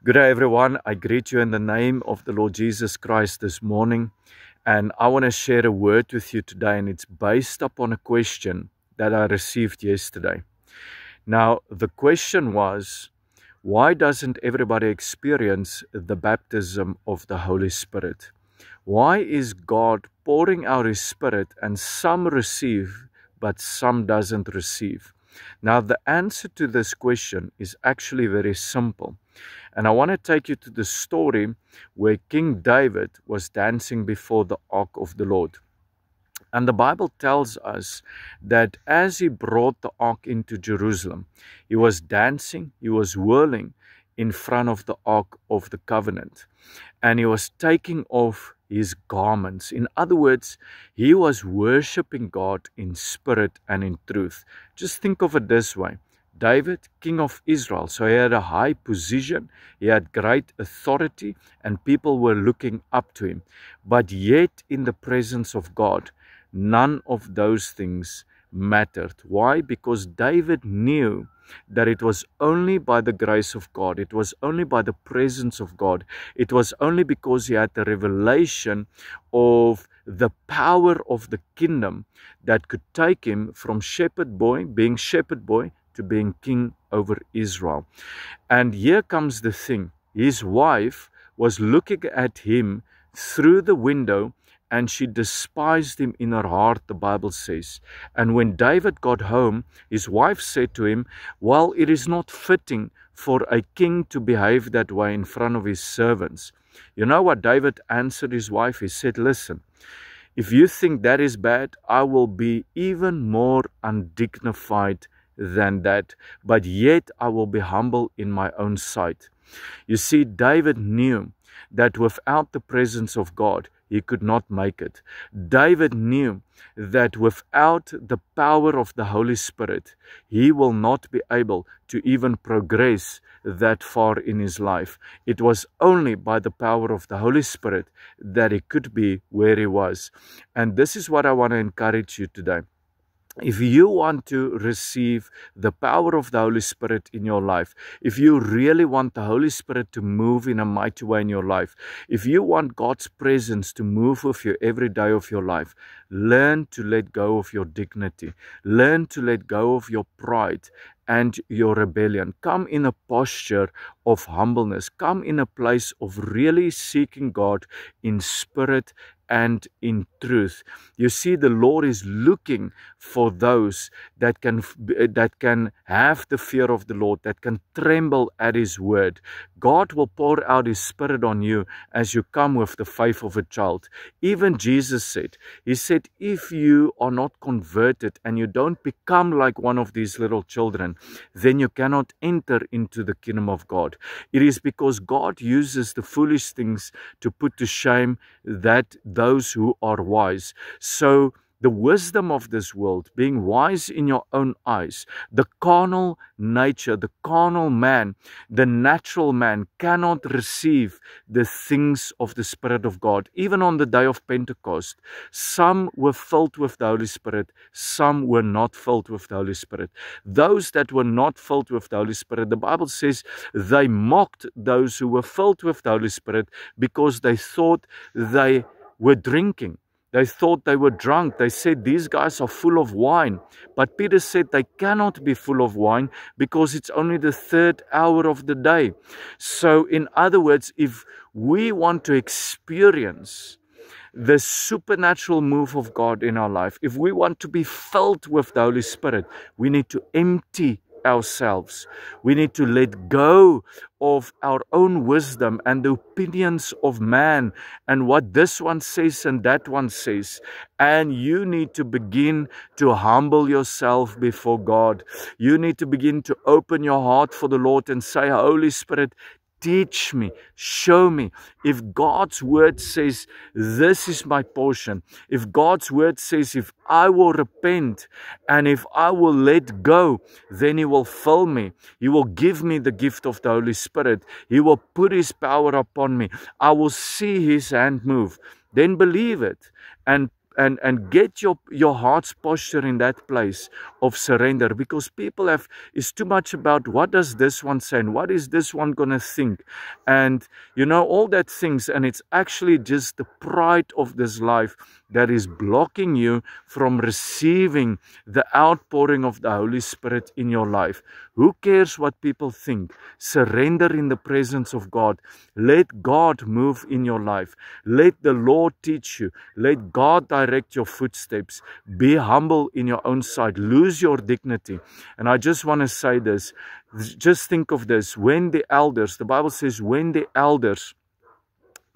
Good day, everyone. I greet you in the name of the Lord Jesus Christ this morning. And I want to share a word with you today, and it's based upon a question that I received yesterday. Now, the question was, why doesn't everybody experience the baptism of the Holy Spirit? Why is God pouring out His Spirit and some receive, but some doesn't receive? Now, the answer to this question is actually very simple. And I want to take you to the story where King David was dancing before the ark of the Lord. And the Bible tells us that as he brought the ark into Jerusalem, he was dancing, he was whirling in front of the ark of the covenant. And he was taking off his garments. In other words, he was worshiping God in spirit and in truth. Just think of it this way. David, king of Israel, so he had a high position, he had great authority, and people were looking up to him. But yet in the presence of God, none of those things mattered. Why? Because David knew that it was only by the grace of God, it was only by the presence of God, it was only because he had the revelation of the power of the kingdom that could take him from shepherd boy, being shepherd boy, to being king over Israel. And here comes the thing. His wife was looking at him through the window, and she despised him in her heart, the Bible says. And when David got home, his wife said to him, well, it is not fitting for a king to behave that way in front of his servants. You know what David answered his wife? He said, listen, if you think that is bad, I will be even more undignified than that, but yet I will be humble in my own sight. You see, David knew that without the presence of God, he could not make it. David knew that without the power of the Holy Spirit, he will not be able to even progress that far in his life. It was only by the power of the Holy Spirit that he could be where he was. And this is what I want to encourage you today. If you want to receive the power of the Holy Spirit in your life, if you really want the Holy Spirit to move in a mighty way in your life, if you want God's presence to move with you every day of your life, learn to let go of your dignity. Learn to let go of your pride and your rebellion. Come in a posture of humbleness. Come in a place of really seeking God in spirit and in truth. You see, the Lord is looking for those that can have the fear of the Lord, that can tremble at His word. God will pour out His Spirit on you as you come with the faith of a child. Even Jesus said, He said, if you are not converted and you don't become like one of these little children, then you cannot enter into the kingdom of God. It is because God uses the foolish things to put to shame that those who are wise. So the wisdom of this world, being wise in your own eyes, the carnal nature, the carnal man, the natural man cannot receive the things of the Spirit of God. Even on the day of Pentecost, some were filled with the Holy Spirit, some were not filled with the Holy Spirit. Those that were not filled with the Holy Spirit, the Bible says they mocked those who were filled with the Holy Spirit because they thought they were drinking. They thought they were drunk. They said, these guys are full of wine. But Peter said they cannot be full of wine because it's only the third hour of the day. So in other words, if we want to experience the supernatural move of God in our life, if we want to be filled with the Holy Spirit, we need to empty ourselves. We need to let go of our own wisdom and the opinions of man and what this one says and that one says. And you need to begin to humble yourself before God. You need to begin to open your heart for the Lord and say, Holy Spirit, teach me, show me. If God's word says, this is my portion. If God's word says, if I will repent and if I will let go, then He will fill me. He will give me the gift of the Holy Spirit. He will put His power upon me. I will see His hand move. Then believe it and and get your heart's posture in that place of surrender, because people is too much about what does this one say and what is this one gonna think, and all that things, and it's actually just the pride of this life that is blocking you from receiving the outpouring of the Holy Spirit in your life. Who cares what people think? Surrender in the presence of God. Let God move in your life. Let the Lord teach you. Let God direct your footsteps. Be humble in your own sight. Lose your dignity. And I just want to say this. Just think of this. When the elders, the Bible says, when the elders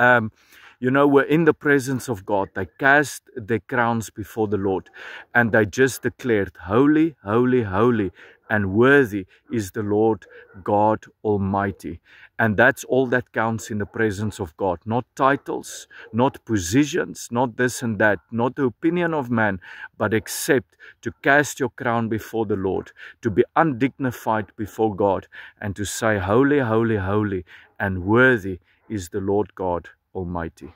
were in the presence of God, they cast their crowns before the Lord, and they just declared, holy, holy, holy, and worthy is the Lord God Almighty. And that's all that counts in the presence of God. Not titles, not positions, not this and that, not the opinion of man, but except to cast your crown before the Lord, to be undignified before God, and to say, holy, holy, holy, and worthy is the Lord God Almighty.